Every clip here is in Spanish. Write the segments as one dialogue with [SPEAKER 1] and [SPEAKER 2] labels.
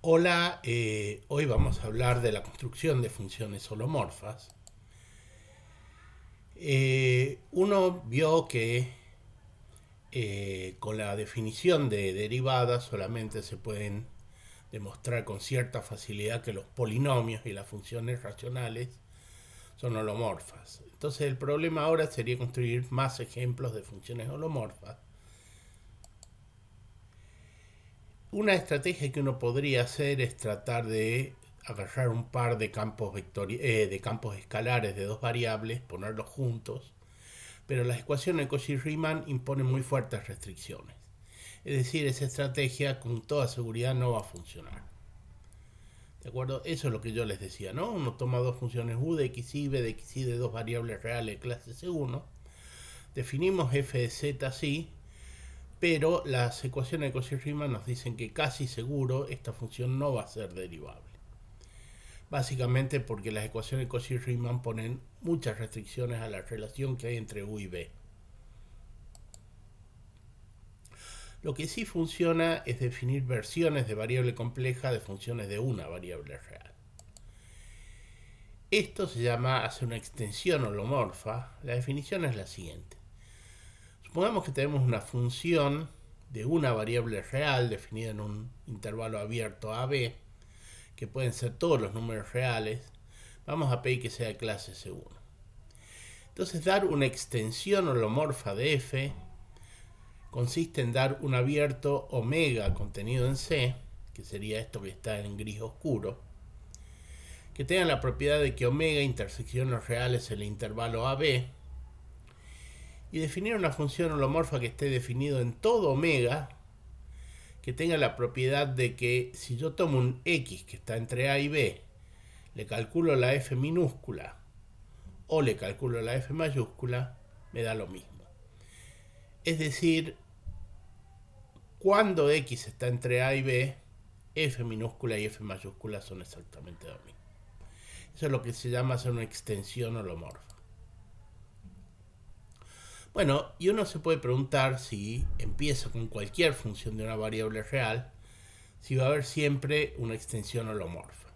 [SPEAKER 1] Hola, hoy vamos a hablar de la construcción de funciones holomorfas. Uno vio que con la definición de derivadas solamente se pueden demostrar con cierta facilidad que los polinomios y las funciones racionales son holomorfas. Entonces el problema ahora sería construir más ejemplos de funciones holomorfas. Una estrategia que uno podría hacer es tratar de agarrar un par de de campos escalares de dos variables, ponerlos juntos, pero las ecuaciones de Cauchy-Riemann imponen muy fuertes restricciones. Es decir, esa estrategia con toda seguridad no va a funcionar. ¿De acuerdo? Eso es lo que yo les decía, ¿no? Uno toma dos funciones u de x y b de x y de dos variables reales de clase C1, definimos f de z así, pero las ecuaciones de Cauchy-Riemann nos dicen que casi seguro esta función no va a ser derivable. Básicamente porque las ecuaciones de Cauchy-Riemann ponen muchas restricciones a la relación que hay entre u y b. Lo que sí funciona es definir versiones de variable compleja de funciones de una variable real. Esto se llama hacer una extensión holomorfa. La definición es la siguiente. Supongamos que tenemos una función de una variable real definida en un intervalo abierto AB, que pueden ser todos los números reales. Vamos a pedir que sea de clase C1. Entonces, dar una extensión holomorfa de f consiste en dar un abierto omega contenido en C, que sería esto que está en gris oscuro, que tenga la propiedad de que omega intersecciona los reales en el intervalo AB, y definir una función holomorfa que esté definido en todo omega, que tenga la propiedad de que si yo tomo un x que está entre a y b, le calculo la f minúscula o le calculo la f mayúscula, me da lo mismo. Es decir, cuando x está entre a y b, f minúscula y f mayúscula son exactamente lo mismo. Eso es lo que se llama hacer una extensión holomorfa. Bueno, y uno se puede preguntar si empieza con cualquier función de una variable real, si va a haber siempre una extensión holomorfa.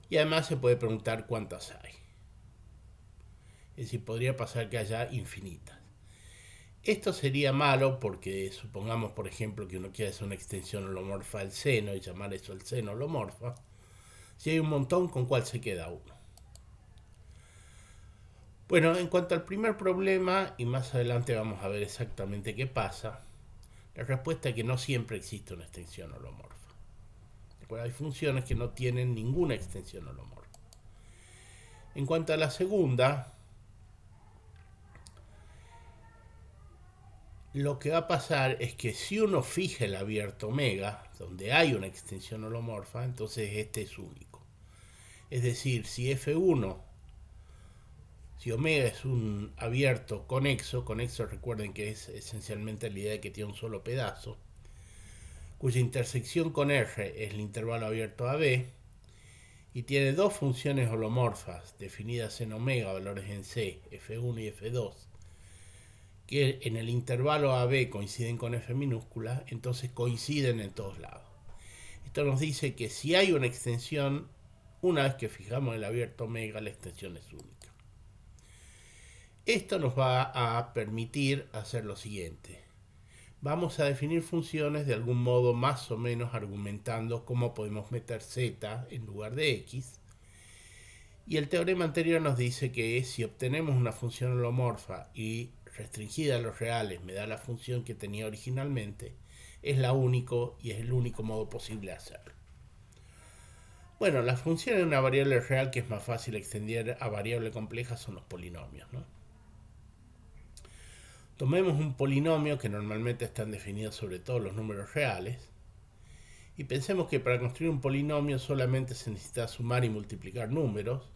[SPEAKER 1] Y además se puede preguntar cuántas hay. Es decir, podría pasar que haya infinitas. Esto sería malo porque supongamos, por ejemplo, que uno quiere hacer una extensión holomorfa al seno y llamar eso el seno holomorfa. Si hay un montón, ¿con cuál se queda uno? Bueno, en cuanto al primer problema, y más adelante vamos a ver exactamente qué pasa, la respuesta es que no siempre existe una extensión holomorfa. Hay funciones que no tienen ninguna extensión holomorfa. En cuanto a la segunda, lo que va a pasar es que si uno fija el abierto omega, donde hay una extensión holomorfa, entonces este es único. Es decir, si F1, si omega es un abierto conexo recuerden que es esencialmente la idea de que tiene un solo pedazo, cuya intersección con R es el intervalo abierto AB, y tiene dos funciones holomorfas definidas en omega, valores en C, F1 y F2, que en el intervalo AB coinciden con F minúscula, entonces coinciden en todos lados. Esto nos dice que si hay una extensión, una vez que fijamos el abierto omega, la extensión es única. Esto nos va a permitir hacer lo siguiente. Vamos a definir funciones de algún modo más o menos argumentando cómo podemos meter z en lugar de x. Y el teorema anterior nos dice que si obtenemos una función holomorfa y restringida a los reales me da la función que tenía originalmente, es la único y es el único modo posible de hacerlo. Bueno, las funciones de una variable real que es más fácil extender a variable compleja son los polinomios, ¿no? Tomemos un polinomio que normalmente están definidos sobre todos los números reales y pensemos que para construir un polinomio solamente se necesita sumar y multiplicar números,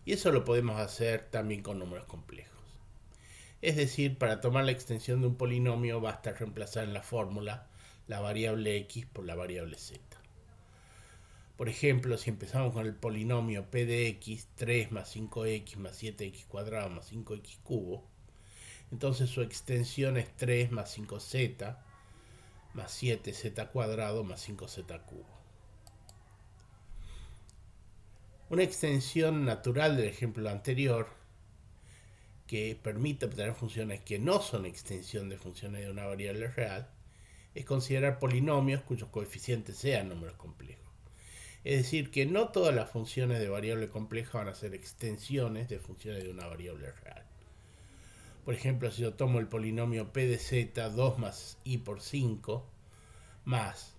[SPEAKER 1] y eso lo podemos hacer también con números complejos. Es decir, para tomar la extensión de un polinomio basta reemplazar en la fórmula la variable x por la variable z. Por ejemplo, si empezamos con el polinomio p de x, 3 más 5x más 7x cuadrado más 5x cubo, entonces su extensión es 3 más 5z más 7z cuadrado más 5z cubo. Una extensión natural del ejemplo anterior que permite obtener funciones que no son extensión de funciones de una variable real es considerar polinomios cuyos coeficientes sean números complejos. Es decir, que no todas las funciones de variable compleja van a ser extensiones de funciones de una variable real. Por ejemplo, si yo tomo el polinomio p de z, 2 más i por 5, más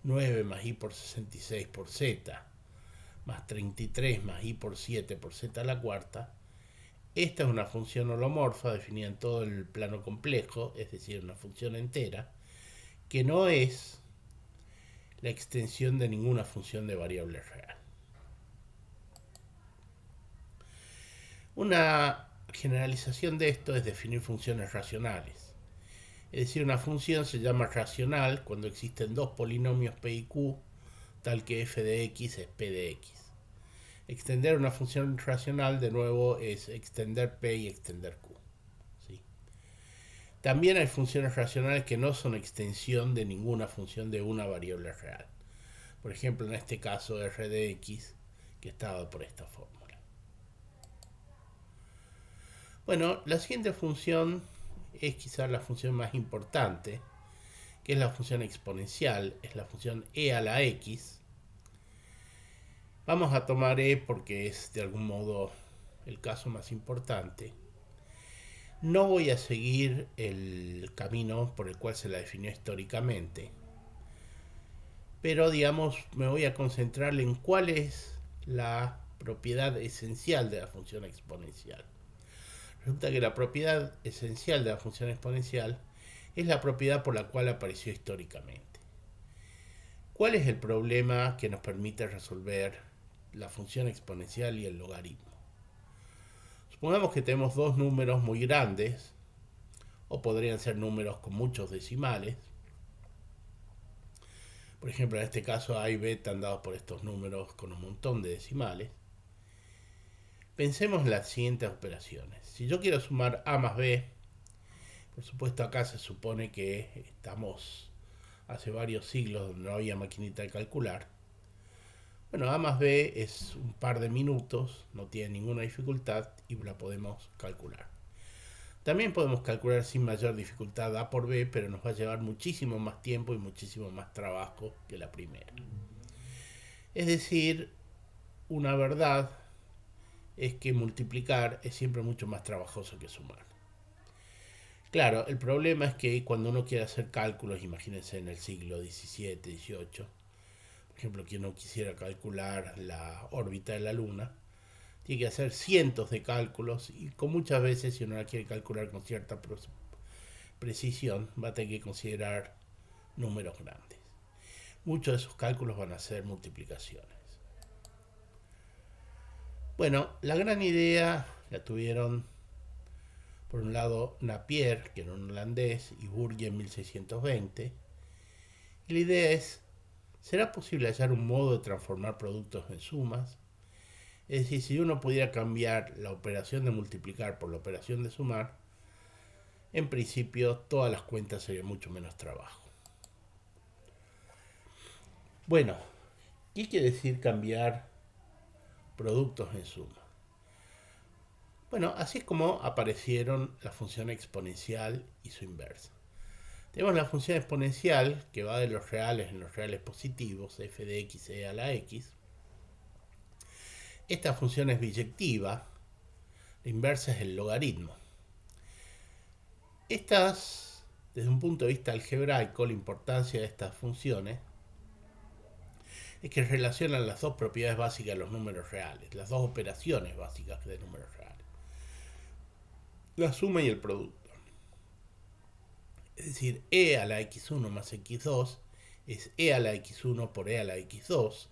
[SPEAKER 1] 9 más i por 66 por z, más 33 más i por 7 por z a la cuarta, esta es una función holomorfa definida en todo el plano complejo, es decir, una función entera, que no es la extensión de ninguna función de variable real. Una generalización de esto es definir funciones racionales. Es decir, una función se llama racional cuando existen dos polinomios p y q, tal que f de x es p de x. Extender una función racional, de nuevo, es extender p y extender q. ¿Sí? También hay funciones racionales que no son extensión de ninguna función de una variable real. Por ejemplo, en este caso, r de x, que está dado por esta fórmula. Bueno, la siguiente función es quizás la función más importante, que es la función exponencial, es la función e a la x. Vamos a tomar e porque es de algún modo el caso más importante. No voy a seguir el camino por el cual se la definió históricamente, pero digamos me voy a concentrar en cuál es la propiedad esencial de la función exponencial. Resulta que la propiedad esencial de la función exponencial es la propiedad por la cual apareció históricamente. ¿Cuál es el problema que nos permite resolver la función exponencial y el logaritmo? Supongamos que tenemos dos números muy grandes, o podrían ser números con muchos decimales. Por ejemplo, en este caso A y B están dados por estos números con un montón de decimales. Pensemos en las siguientes operaciones. Si yo quiero sumar A más B, por supuesto acá se supone que estamos hace varios siglos donde no había maquinita de calcular. Bueno, A más B es un par de minutos, no tiene ninguna dificultad y la podemos calcular. También podemos calcular sin mayor dificultad A por B, pero nos va a llevar muchísimo más tiempo y muchísimo más trabajo que la primera. Es decir, una verdad es que multiplicar es siempre mucho más trabajoso que sumar. Claro, el problema es que cuando uno quiere hacer cálculos, imagínense en el siglo XVII, XVIII, por ejemplo, que uno quisiera calcular la órbita de la Luna, tiene que hacer cientos de cálculos y con muchas veces, si uno la quiere calcular con cierta precisión, va a tener que considerar números grandes. Muchos de esos cálculos van a ser multiplicaciones. Bueno, la gran idea la tuvieron, por un lado, Napier, que era un holandés, y Bürger en 1620. Y la idea es, ¿será posible hallar un modo de transformar productos en sumas? Es decir, si uno pudiera cambiar la operación de multiplicar por la operación de sumar, en principio todas las cuentas serían mucho menos trabajo. Bueno, ¿qué quiere decir cambiar productos en suma? Bueno, así es como aparecieron la función exponencial y su inversa. Tenemos la función exponencial que va de los reales en los reales positivos, f de x e a la x. Esta función es biyectiva, la inversa es el logaritmo. Desde un punto de vista algebraico, la importancia de estas funciones es que relacionan las dos propiedades básicas de los números reales, las dos operaciones básicas de números reales, la suma y el producto. Es decir, e a la x1 más x2 es e a la x1 por e a la x2,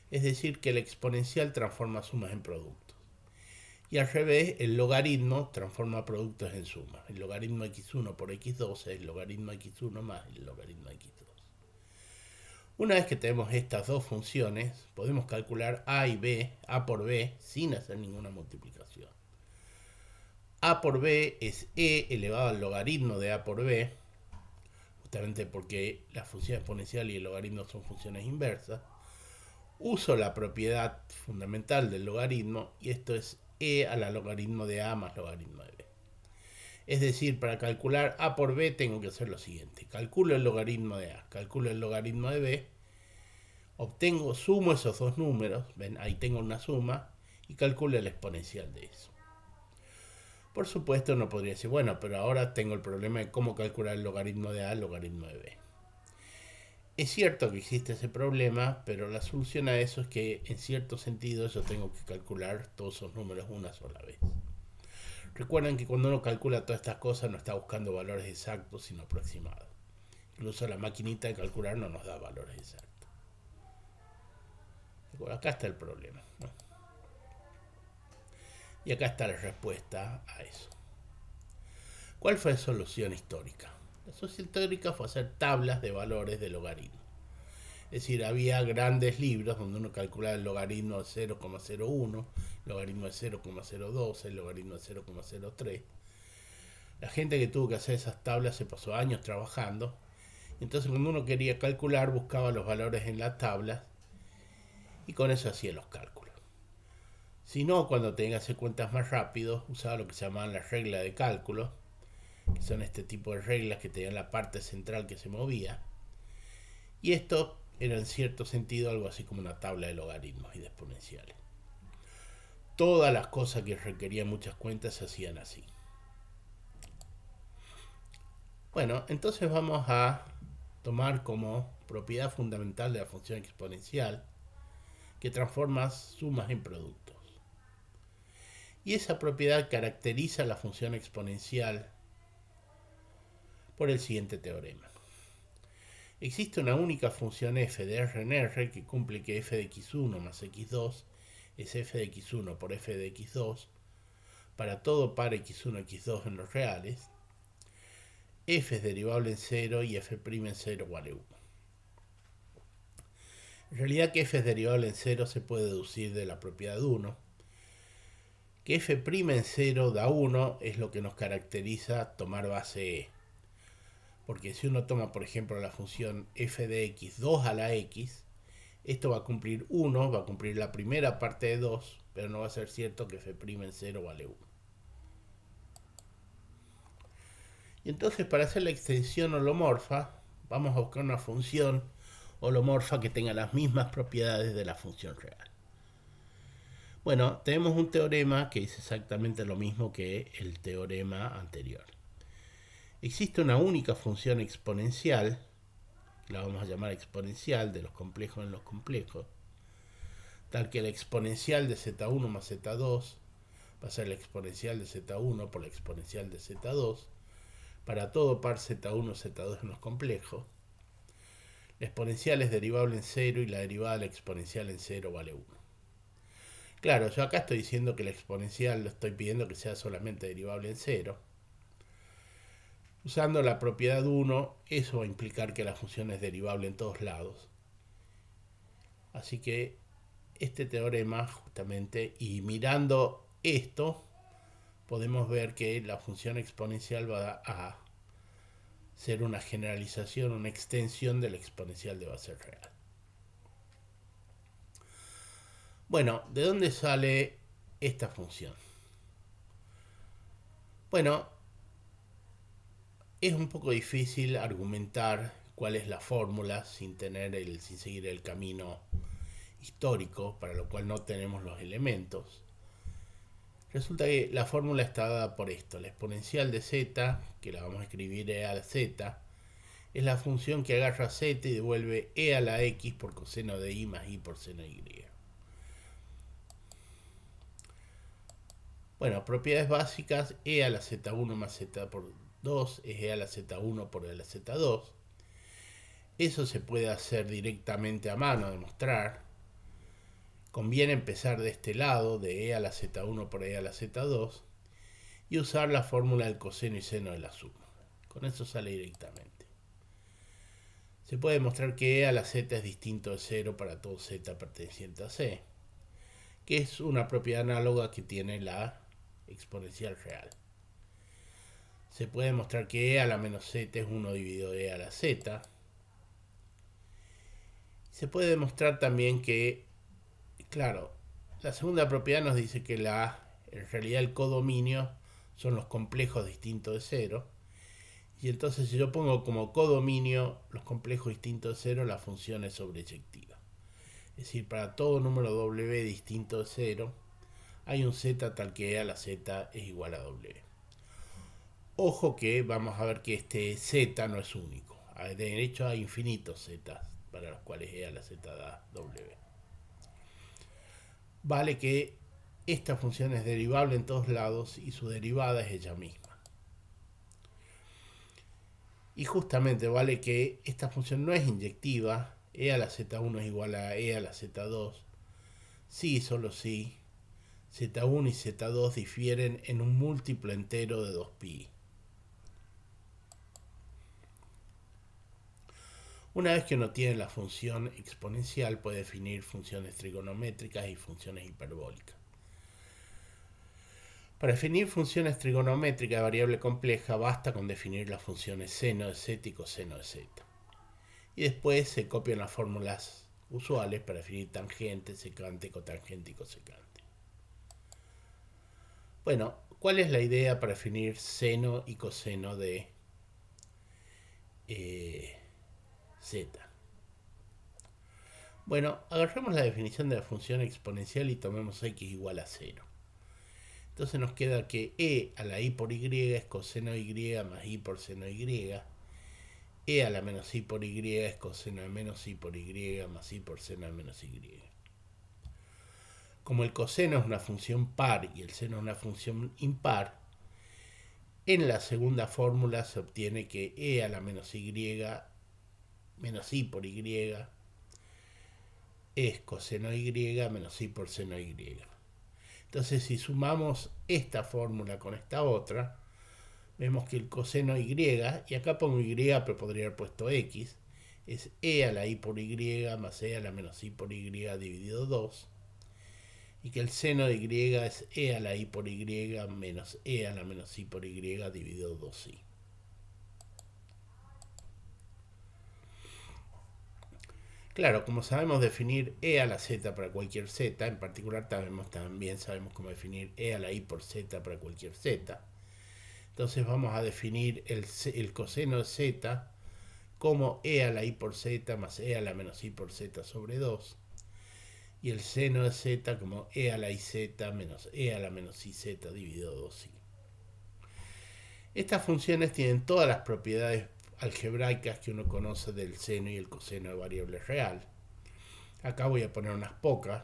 [SPEAKER 1] es decir, que el exponencial transforma sumas en productos. Y al revés, el logaritmo transforma productos en sumas. El logaritmo x1 por x2 es el logaritmo x1 más el logaritmo x2. Una vez que tenemos estas dos funciones, podemos calcular a y b, a por b, sin hacer ninguna multiplicación. A por b es e elevado al logaritmo de a por b. justamente porque la función exponencial y el logaritmo son funciones inversas, uso la propiedad fundamental del logaritmo, y esto es e a la logaritmo de a más logaritmo de b. Es decir, para calcular a por b tengo que hacer lo siguiente: calculo el logaritmo de a, calculo el logaritmo de b, sumo esos dos números, ven, ahí tengo una suma, y calculo el exponencial de eso. Por supuesto, no podría decir, bueno, pero ahora tengo el problema de cómo calcular el logaritmo de a al logaritmo de b. Es cierto que existe ese problema, pero la solución a eso es que, en cierto sentido, yo tengo que calcular todos esos números una sola vez. Recuerden que cuando uno calcula todas estas cosas no está buscando valores exactos, sino aproximados. Incluso la maquinita de calcular no nos da valores exactos. Bueno, acá está el problema, ¿no? Y acá está la respuesta a eso. ¿Cuál fue la solución histórica? La solución histórica fue hacer tablas de valores de logaritmo. Es decir, había grandes libros donde uno calculaba el logaritmo de 0,01, el logaritmo de 0,02, el logaritmo de 0,03. La gente que tuvo que hacer esas tablas se pasó años trabajando. Entonces, cuando uno quería calcular, buscaba los valores en las tablas y con eso hacía los cálculos. Si no, cuando tenía que hacer cuentas más rápido, usaba lo que se llamaban las reglas de cálculo, que son este tipo de reglas que tenían la parte central que se movía. Y esto era, en cierto sentido, algo así como una tabla de logaritmos y de exponenciales. Todas las cosas que requerían muchas cuentas se hacían así. Bueno, entonces vamos a tomar como propiedad fundamental de la función exponencial que transforma sumas en productos. Y esa propiedad caracteriza la función exponencial por el siguiente teorema. Existe una única función f de R en R que cumple que f de x1 más x2 es f de x1 por f de x2 para todo par x1 x2 en los reales. F es derivable en 0 y f' en 0 vale 1. En realidad, que f es derivable en 0 se puede deducir de la propiedad 1. Que f' en 0 da 1 es lo que nos caracteriza tomar base e. Porque si uno toma, por ejemplo, la función f de x 2 a la x, esto va a cumplir 1, va a cumplir la primera parte de 2, pero no va a ser cierto que f' en 0 vale 1. Y entonces, para hacer la extensión holomorfa, vamos a buscar una función holomorfa que tenga las mismas propiedades de la función real. Bueno, tenemos un teorema que dice exactamente lo mismo que el teorema anterior. Existe una única función exponencial, la vamos a llamar exponencial de los complejos en los complejos, tal que la exponencial de z1 más z2 va a ser la exponencial de z1 por la exponencial de z2 para todo par z1 z2 en los complejos. La exponencial es derivable en 0 y la derivada de la exponencial en 0 vale 1. Claro, yo acá estoy diciendo que la exponencial lo estoy pidiendo que sea solamente derivable en 0. Usando la propiedad 1, eso va a implicar que la función es derivable en todos lados. Así que este teorema, justamente, y mirando esto, podemos ver que la función exponencial va a ser una generalización, una extensión de la exponencial de base real. Bueno, ¿de dónde sale esta función? Bueno, es un poco difícil argumentar cuál es la fórmula sin seguir el camino histórico, para lo cual no tenemos los elementos. Resulta que la fórmula está dada por esto: la exponencial de z, que la vamos a escribir e a la z, es la función que agarra z y devuelve e a la x por coseno de y más y por seno de y. Bueno, propiedades básicas: e a la z1 más z por 2 es e a la z1 por e a la z2. Eso se puede hacer directamente a mano, demostrar. Conviene empezar de este lado, de e a la z1 por e a la z2, y usar la fórmula del coseno y seno de la suma. Con eso sale directamente. Se puede demostrar que e a la z es distinto de 0 para todo z perteneciente a c, que es una propiedad análoga que tiene la exponencial real. Se puede demostrar que e a la menos z es 1 dividido e a la z. Se puede demostrar también que, claro, la segunda propiedad nos dice que en realidad el codominio son los complejos distintos de cero. Y entonces si yo pongo como codominio los complejos distintos de cero, la función es sobreyectiva. Es decir, para todo número w distinto de cero, hay un z tal que e a la z es igual a w. Ojo que vamos a ver que este z no es único. De hecho hay infinitos z para los cuales e a la z da w. Vale que esta función es derivable en todos lados y su derivada es ella misma. Y justamente vale que esta función no es inyectiva, e a la z1 es igual a e a la z2, si y solo si z1 y z2 difieren en un múltiplo entero de 2pi. Una vez que uno tiene la función exponencial, puede definir funciones trigonométricas y funciones hiperbólicas. Para definir funciones trigonométricas de variable compleja, basta con definir las funciones seno de z y coseno de z. Y después se copian las fórmulas usuales para definir tangente, secante, cotangente y cosecante. Bueno, ¿cuál es la idea para definir seno y coseno de z? Bueno, agarremos la definición de la función exponencial y tomemos x igual a 0. Entonces nos queda que e a la i por y es coseno de y más i por seno de y. E a la menos i por y es coseno de menos i por y más i por seno de menos y. Como el coseno es una función par y el seno es una función impar, en la segunda fórmula se obtiene que e a la menos y menos i por y es coseno de y menos i por seno de y. Entonces, si sumamos esta fórmula con esta otra, vemos que el coseno y, y acá pongo y, pero podría haber puesto x, es e a la i por y más e a la menos i por y dividido 2, y que el seno de y es e a la i por y menos e a la menos i por y dividido 2i. Claro, como sabemos definir e a la z para cualquier z, en particular también sabemos cómo definir e a la i por z para cualquier z. Entonces vamos a definir el coseno de z como e a la i por z más e a la menos i por z sobre 2. Y el seno de z como e a la iz menos e a la menos iz dividido 2i. Estas funciones tienen todas las propiedades algebraicas que uno conoce del seno y el coseno de variable real. Acá voy a poner unas pocas.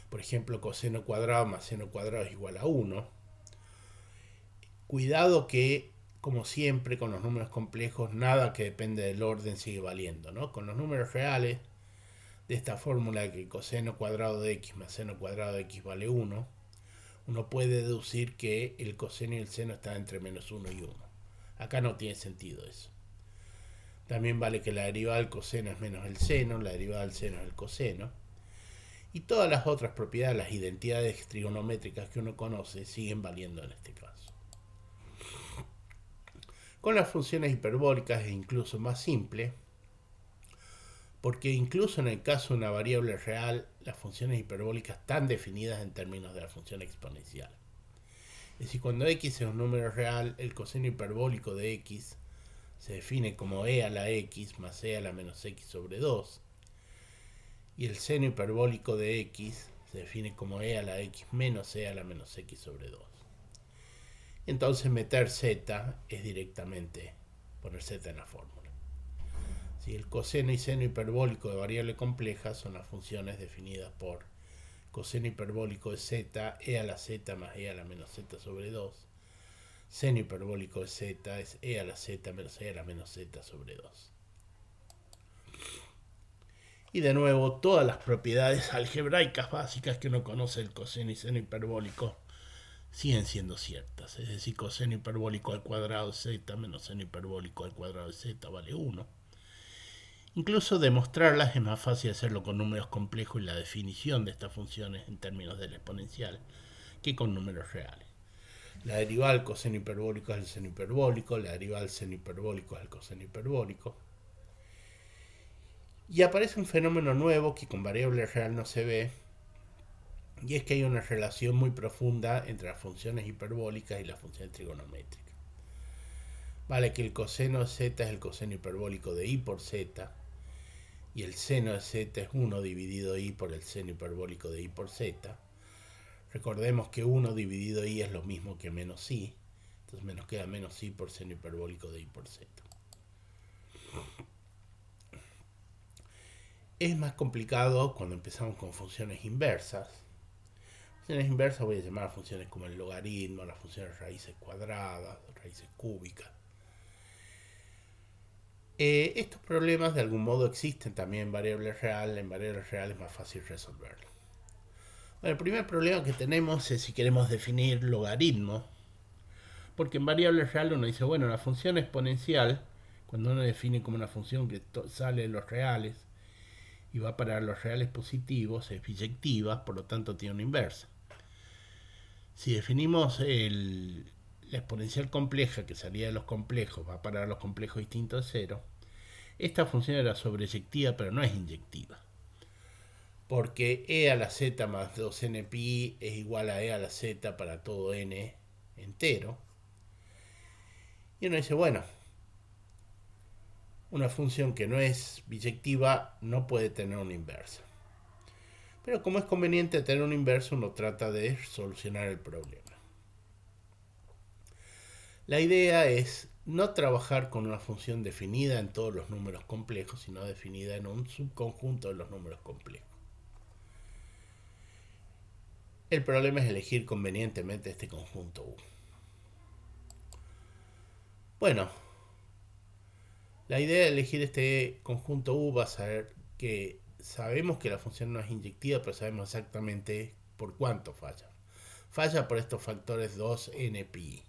[SPEAKER 1] Por ejemplo, coseno cuadrado más seno cuadrado es igual a 1. Cuidado que, como siempre, con los números complejos, nada que depende del orden sigue valiendo, ¿no? Con los números reales, de esta fórmula de que coseno cuadrado de x más seno cuadrado de x vale 1, uno puede deducir que el coseno y el seno están entre menos 1 y 1. Acá no tiene sentido eso. También vale que la derivada del coseno es menos el seno, la derivada del seno es el coseno. Y todas las otras propiedades, las identidades trigonométricas que uno conoce, siguen valiendo en este caso. Con las funciones hiperbólicas es incluso más simple, porque incluso en el caso de una variable real, las funciones hiperbólicas están definidas en términos de la función exponencial. Es decir, cuando x es un número real, el coseno hiperbólico de x se define como e a la x más e a la menos x sobre 2. Y el seno hiperbólico de x se define como e a la x menos e a la menos x sobre 2. Entonces meter z es directamente poner z en la fórmula. Si el coseno y seno hiperbólico de variable compleja son las funciones definidas por coseno hiperbólico de z, e a la z más e a la menos z sobre 2. Seno hiperbólico de z es e a la z menos e a la menos z sobre 2. Y de nuevo, todas las propiedades algebraicas básicas que uno conoce del coseno y seno hiperbólico siguen siendo ciertas. Es decir, coseno hiperbólico al cuadrado de z menos seno hiperbólico al cuadrado de z vale 1. Incluso demostrarlas es más fácil hacerlo con números complejos y la definición de estas funciones en términos del exponencial que con números reales. La derivada del coseno hiperbólico es el seno hiperbólico, la derivada del seno hiperbólico es el coseno hiperbólico. Y aparece un fenómeno nuevo que con variable real no se ve, y es que hay una relación muy profunda entre las funciones hiperbólicas y las funciones trigonométricas. Vale que el coseno de z es el coseno hiperbólico de i por z, y el seno de z es 1 dividido i por el seno hiperbólico de i por z. Recordemos que 1 dividido i es lo mismo que menos i, entonces nos queda menos i por seno hiperbólico de i por z. Es más complicado cuando empezamos con funciones inversas. Funciones inversas voy a llamar a funciones como el logaritmo, las funciones raíces cuadradas, raíces cúbicas. Estos problemas de algún modo existen también en variables reales. En variables reales es más fácil resolverlo. Bueno, el primer problema que tenemos es si queremos definir logaritmo, porque en variables reales uno dice, bueno, la función exponencial, cuando uno define como una función que sale de los reales y va para los reales positivos, es biyectiva, por lo tanto tiene una inversa. Si definimos la exponencial compleja que salía de los complejos, va para los complejos distintos de cero, esta función era sobreyectiva, pero no es inyectiva. Porque e a la z más 2n pi es igual a e a la z para todo n entero. Y uno dice, bueno, una función que no es biyectiva no puede tener una inversa. Pero como es conveniente tener una inversa, uno trata de solucionar el problema. La idea es no trabajar con una función definida en todos los números complejos, sino definida en un subconjunto de los números complejos. El problema es elegir convenientemente este conjunto U. Bueno, la idea de elegir este conjunto U va a ser que sabemos que la función no es inyectiva, pero sabemos exactamente por cuánto falla. Falla por estos factores 2n pi.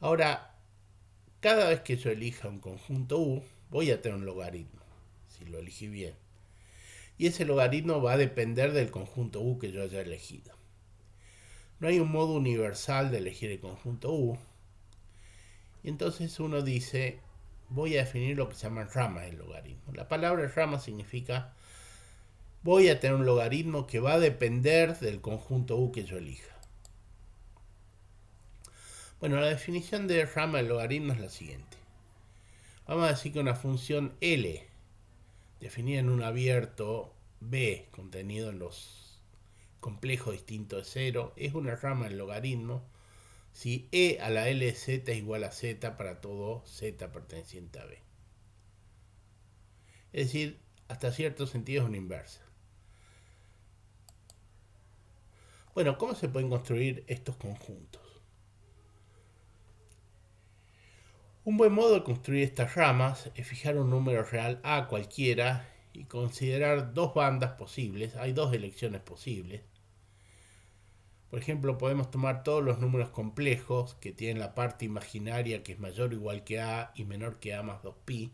[SPEAKER 1] Ahora, cada vez que yo elija un conjunto U, voy a tener un logaritmo, si lo elegí bien. Y ese logaritmo va a depender del conjunto U que yo haya elegido. No hay un modo universal de elegir el conjunto U. Y entonces uno dice, voy a definir lo que se llaman ramas del logaritmo. La palabra rama significa, voy a tener un logaritmo que va a depender del conjunto U que yo elija. Bueno, la definición de rama del logaritmo es la siguiente. Vamos a decir que una función L, definida en un abierto B contenido en los complejos distintos de 0, es una rama del logaritmo si e a la L de z es igual a z para todo z perteneciente a B. Es decir, hasta cierto sentido es una inversa. Bueno, ¿cómo se pueden construir estos conjuntos? Un buen modo de construir estas ramas es fijar un número real a cualquiera y considerar dos bandas posibles. Hay dos elecciones posibles. Por ejemplo, podemos tomar todos los números complejos que tienen la parte imaginaria que es mayor o igual que a y menor que a más 2pi.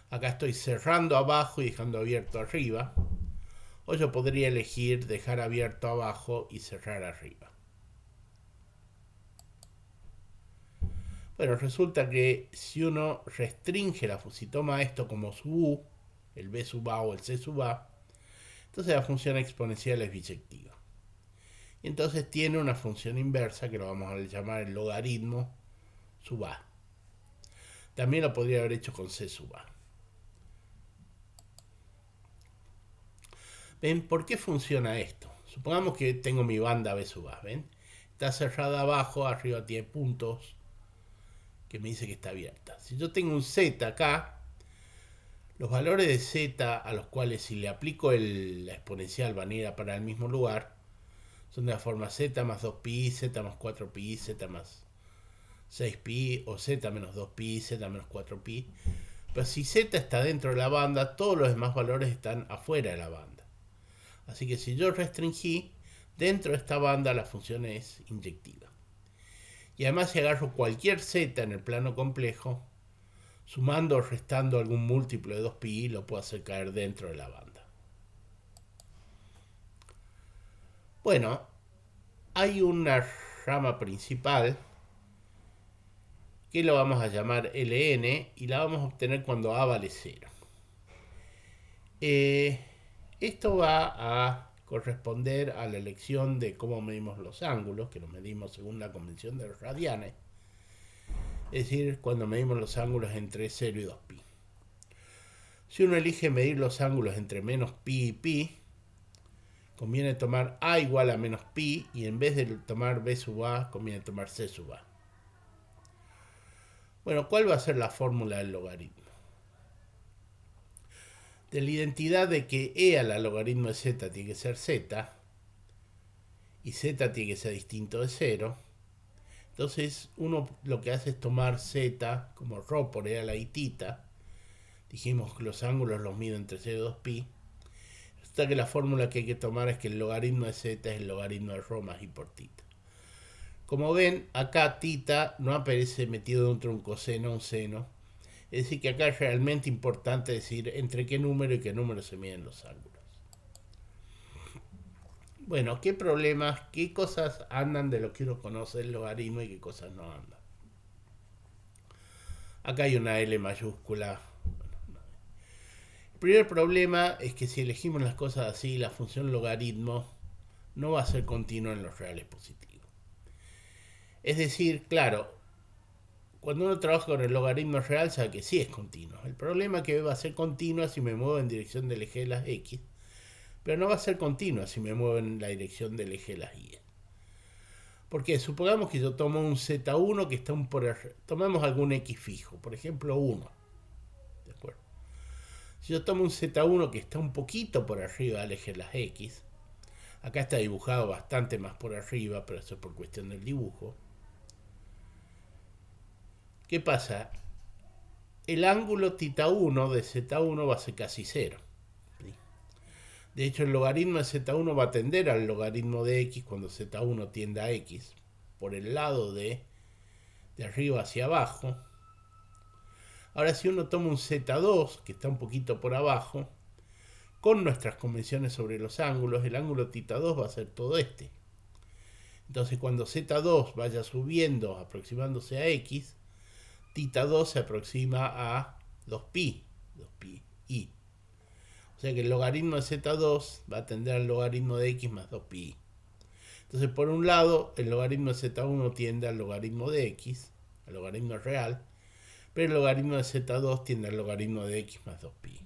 [SPEAKER 1] Acá estoy cerrando abajo y dejando abierto arriba. O yo podría elegir dejar abierto abajo y cerrar arriba. Bueno, resulta que si uno restringe si toma esto como su u, el b sub a o el c sub a, entonces la función exponencial es biyectiva. Y entonces tiene una función inversa que lo vamos a llamar el logaritmo sub a. También lo podría haber hecho con c sub a. ¿Ven? ¿Por qué funciona esto? Supongamos que tengo mi banda b sub a, ¿ven? Está cerrada abajo, arriba tiene puntos que me dice que está abierta. Si yo tengo un z acá, los valores de z a los cuales si le aplico la exponencial van a ir para el mismo lugar, son de la forma z más 2pi, z más 4pi, z más 6pi o z menos 2pi, z menos 4pi. Pero si z está dentro de la banda, todos los demás valores están afuera de la banda. Así que si yo restringí, dentro de esta banda la función es inyectiva. Y además si agarro cualquier z en el plano complejo, sumando o restando algún múltiplo de 2pi, lo puedo hacer caer dentro de la banda. Bueno, Hay una rama principal que lo vamos a llamar ln y la vamos a obtener cuando a vale 0. Esto va a corresponder a la elección de cómo medimos los ángulos, que los medimos según la convención de los radianes, es decir, cuando medimos los ángulos entre 0 y 2pi. Si uno elige medir los ángulos entre menos pi y pi, conviene tomar a igual a menos pi, y en vez de tomar b sub a, conviene tomar c sub a. Bueno, ¿cuál va a ser la fórmula del logaritmo? De la identidad de que e a la logaritmo de z tiene que ser z, y z tiene que ser distinto de 0, entonces uno lo que hace es tomar z como ρ por e a la i tita. Dijimos que los ángulos los mido entre 0 y 2pi. Resulta que la fórmula que hay que tomar es que el logaritmo de z es el logaritmo de ρ más i por tita. Como ven, acá tita no aparece metido dentro de un coseno o un seno. Es decir, que acá es realmente importante decir entre qué número y qué número se miden los ángulos. Bueno, ¿qué problemas, qué cosas andan de lo que uno conoce el logaritmo y qué cosas no andan? Acá hay una L mayúscula. El primer problema es que si elegimos las cosas así, la función logaritmo no va a ser continua en los reales positivos. Es decir, claro, cuando uno trabaja con el logaritmo real sabe que sí es continuo. El problema es que va a ser continua si me muevo en dirección del eje de las x, pero no va a ser continua si me muevo en la dirección del eje de las y. Porque supongamos que yo tomo un z1 que está por arriba. Tomemos algún x fijo, por ejemplo 1. ¿De acuerdo? Si yo tomo un z1 que está un poquito por arriba del eje de las x, acá está dibujado bastante más por arriba, pero eso es por cuestión del dibujo. ¿Qué pasa? El ángulo θ1 de z1 va a ser casi 0. De hecho, el logaritmo de z1 va a tender al logaritmo de x cuando z1 tiende a x, por el lado de arriba hacia abajo. Ahora, si uno toma un z2, que está un poquito por abajo, con nuestras convenciones sobre los ángulos, el ángulo θ2 va a ser todo este. Entonces, cuando z2 vaya subiendo, aproximándose a x, θ2 se aproxima a 2pi i. O sea que el logaritmo de z2 va a tender al logaritmo de x más 2pi. Entonces, por un lado, el logaritmo de z1 tiende al logaritmo de x, al logaritmo real, pero el logaritmo de z2 tiende al logaritmo de x más 2pi.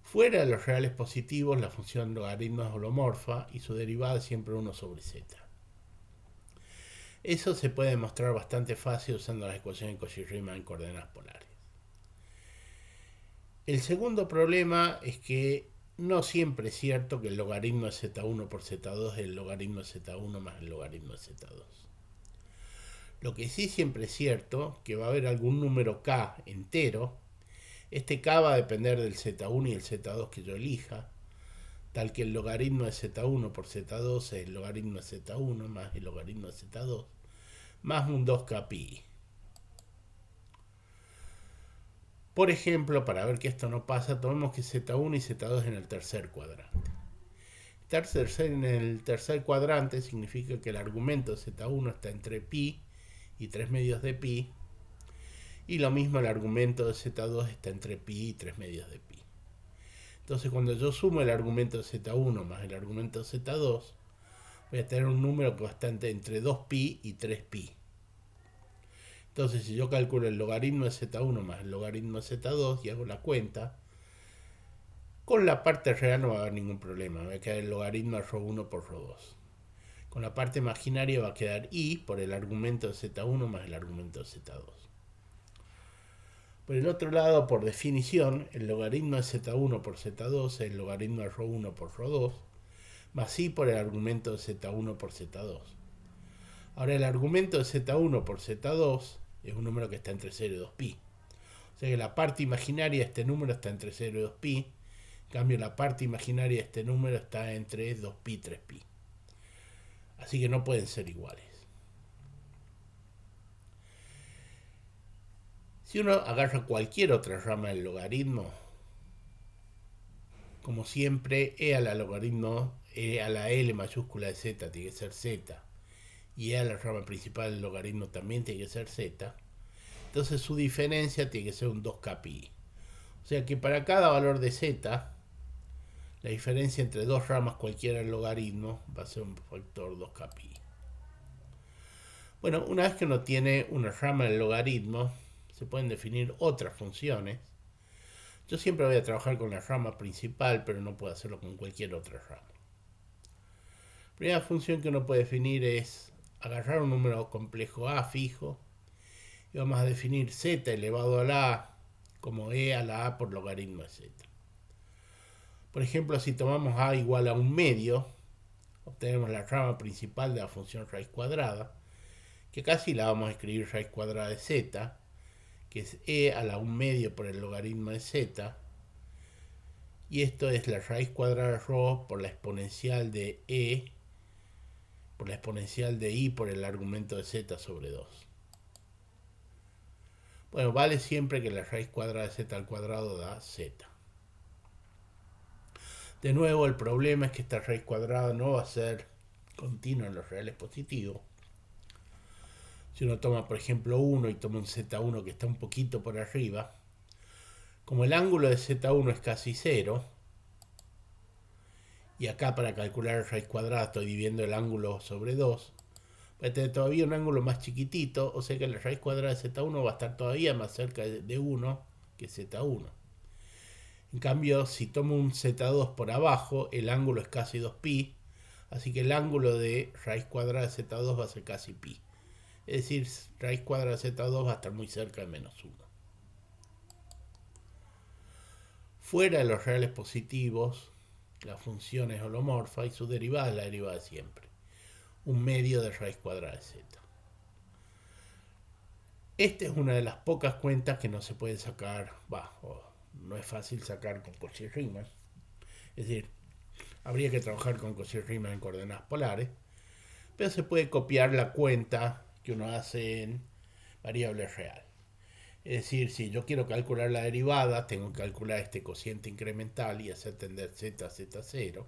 [SPEAKER 1] Fuera de los reales positivos, la función logaritmo es holomorfa y su derivada es siempre 1 sobre z. Eso se puede demostrar bastante fácil usando las ecuaciones de Cauchy-Riemann en coordenadas polares. El segundo problema es que no siempre es cierto que el logaritmo de z1 por z2 es el logaritmo de z1 más el logaritmo de z2. Lo que sí siempre es cierto que va a haber algún número k entero. Este k va a depender del z1 y el z2 que yo elija, tal que el logaritmo de z1 por z2 es el logaritmo de z1 más el logaritmo de z2 más un 2k pi. Por ejemplo, para ver que esto no pasa, tomemos que z1 y z2 en el tercer cuadrante. Estar en el tercer cuadrante significa que el argumento de z1 está entre pi y 3 medios de pi, y lo mismo el argumento de z2 está entre pi y 3 medios de pi. Entonces, cuando yo sumo el argumento de z1 más el argumento de z2, voy a tener un número que va a estar entre 2pi y 3pi. Entonces, si yo calculo el logaritmo de z1 más el logaritmo de z2 y hago la cuenta, con la parte real no va a haber ningún problema. Va a quedar el logaritmo de ρ1 por ρ2. Con la parte imaginaria va a quedar i por el argumento de z1 más el argumento de z2. Por el otro lado, por definición, el logaritmo de z1 por z2 es el logaritmo de ρ1 por ρ2, más i por el argumento de z1 por z2. Ahora, el argumento de z1 por z2 es un número que está entre 0 y 2pi. O sea que la parte imaginaria de este número está entre 0 y 2pi. En cambio, la parte imaginaria de este número está entre 2pi y 3pi. Así que no pueden ser iguales. Si uno agarra cualquier otra rama del logaritmo, como siempre, e a la logaritmo, e a la L mayúscula de z tiene que ser z, y e a la rama principal del logaritmo también tiene que ser z, entonces su diferencia tiene que ser un 2kπi. O sea que para cada valor de z, la diferencia entre dos ramas cualquiera del logaritmo va a ser un factor 2kπi. Bueno, una vez que uno tiene una rama del logaritmo, se pueden definir otras funciones. Yo siempre voy a trabajar con la rama principal, pero no puedo hacerlo con cualquier otra rama. La primera función que uno puede definir es agarrar un número complejo a fijo y vamos a definir z elevado a la a como e a la a por logaritmo de z. Por ejemplo, si tomamos a igual a un medio, obtenemos la rama principal de la función raíz cuadrada, que casi la vamos a escribir raíz cuadrada de z, que es e a la 1 medio por el logaritmo de z, y esto es la raíz cuadrada de ρ por la exponencial de e, por la exponencial de i por el argumento de z sobre 2. Bueno, vale siempre que la raíz cuadrada de z al cuadrado da z. De nuevo, el problema es que esta raíz cuadrada no va a ser continua en los reales positivos. Si uno toma, por ejemplo, 1 y toma un z1 que está un poquito por arriba, como el ángulo de z1 es casi 0, y acá para calcular la raíz cuadrada estoy dividiendo el ángulo sobre 2, va a tener todavía un ángulo más chiquitito, o sea que la raíz cuadrada de z1 va a estar todavía más cerca de 1 que z1. En cambio, si tomo un z2 por abajo, el ángulo es casi 2pi, así que el ángulo de raíz cuadrada de z2 va a ser casi pi. Es decir, raíz cuadrada de z2 va a estar muy cerca de menos 1. Fuera de los reales positivos, la función es holomorfa y su derivada es la derivada de siempre. Un medio de raíz cuadrada de z. Esta es una de las pocas cuentas que no se puede sacar, no es fácil sacar con Cauchy-Riemann. Es decir, habría que trabajar con Cauchy-Riemann en coordenadas polares, pero se puede copiar la cuenta que uno hace en variable real. Es decir, si yo quiero calcular la derivada, tengo que calcular este cociente incremental y hacer tender z a z0.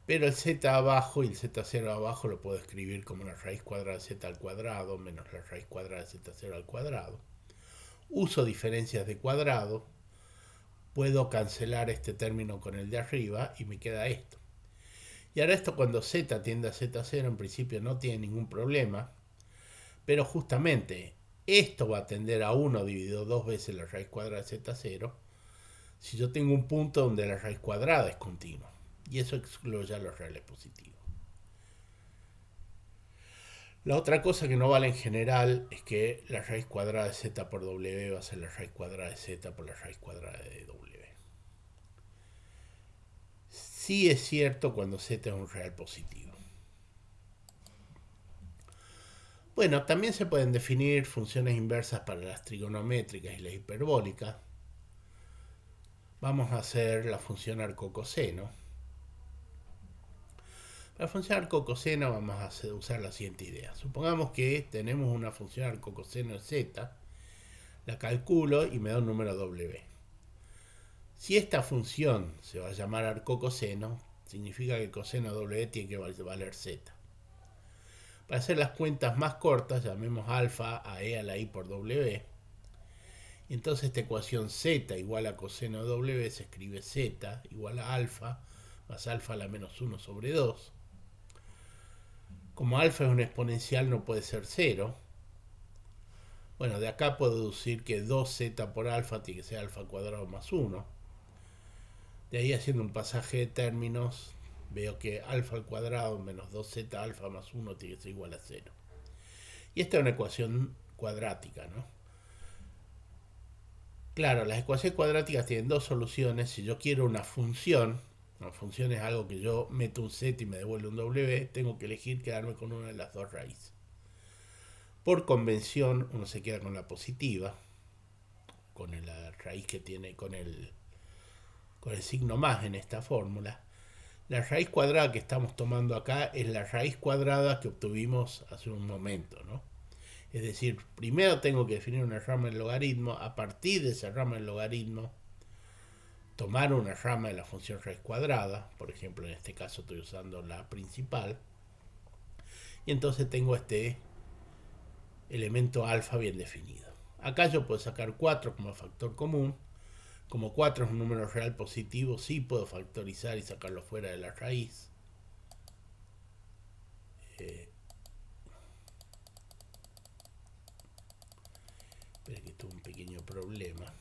[SPEAKER 1] Pero el z abajo y el z0 abajo lo puedo escribir como la raíz cuadrada de z al cuadrado menos la raíz cuadrada de z0 al cuadrado. Uso diferencias de cuadrado, puedo cancelar este término con el de arriba y me queda esto. Y ahora esto cuando z tiende a z0 en principio no tiene ningún problema, pero justamente esto va a tender a 1 dividido 2 veces la raíz cuadrada de z0 si yo tengo un punto donde la raíz cuadrada es continua. Y eso excluye a los reales positivos. La otra cosa que no vale en general es que la raíz cuadrada de z por w va a ser la raíz cuadrada de z por la raíz cuadrada de w. Sí es cierto cuando z es un real positivo. Bueno, también se pueden definir funciones inversas para las trigonométricas y las hiperbólicas. Vamos a hacer la función arcocoseno. Para la función arcocoseno vamos a usar la siguiente idea. Supongamos que tenemos una función arcocoseno de z, la calculo y me da un número w. Si esta función se va a llamar arcocoseno, significa que el coseno w tiene que valer z. Para hacer las cuentas más cortas, llamemos alfa a e a la i por w. Y entonces esta ecuación z igual a coseno de w se escribe z igual a alfa más alfa a la menos 1 sobre 2. Como alfa es una exponencial no puede ser 0. Bueno, de acá puedo deducir que 2z por alfa tiene que ser alfa cuadrado más 1. De ahí haciendo un pasaje de términos, veo que alfa al cuadrado menos 2z alfa más 1 tiene que ser igual a 0. Y esta es una ecuación cuadrática, ¿no? Claro, las ecuaciones cuadráticas tienen dos soluciones. Si yo quiero una función es algo que yo meto un z y me devuelve un w, tengo que elegir quedarme con una de las dos raíces. Por convención, uno se queda con la positiva, con la raíz que tiene, con el signo más en esta fórmula. La raíz cuadrada que estamos tomando acá es la raíz cuadrada que obtuvimos hace un momento, ¿no? Es decir, primero tengo que definir una rama del logaritmo, a partir de esa rama del logaritmo tomar una rama de la función raíz cuadrada, por ejemplo en este caso estoy usando la principal, y entonces tengo este elemento alfa bien definido. Acá yo puedo sacar 4 como factor común. Como 4 es un número real positivo, sí puedo factorizar y sacarlo fuera de la raíz. Espera que tuve un pequeño problema.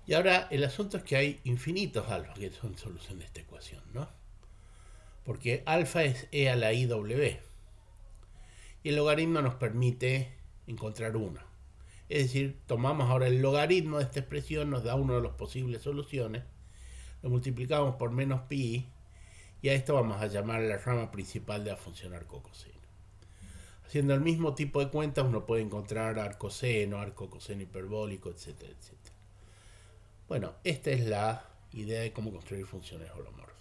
[SPEAKER 1] Y ahora el asunto es que hay infinitos alfa que son solución de esta ecuación, ¿no? Porque alfa es e a la iw. Y el logaritmo nos permite encontrar uno. Es decir, tomamos ahora el logaritmo de esta expresión, nos da una de las posibles soluciones, lo multiplicamos por menos pi, y a esto vamos a llamar la rama principal de la función arcocoseno. Haciendo el mismo tipo de cuentas uno puede encontrar arcoseno, arcocoseno hiperbólico, etcétera, etcétera. Bueno, esta es la idea de cómo construir funciones holomorfas.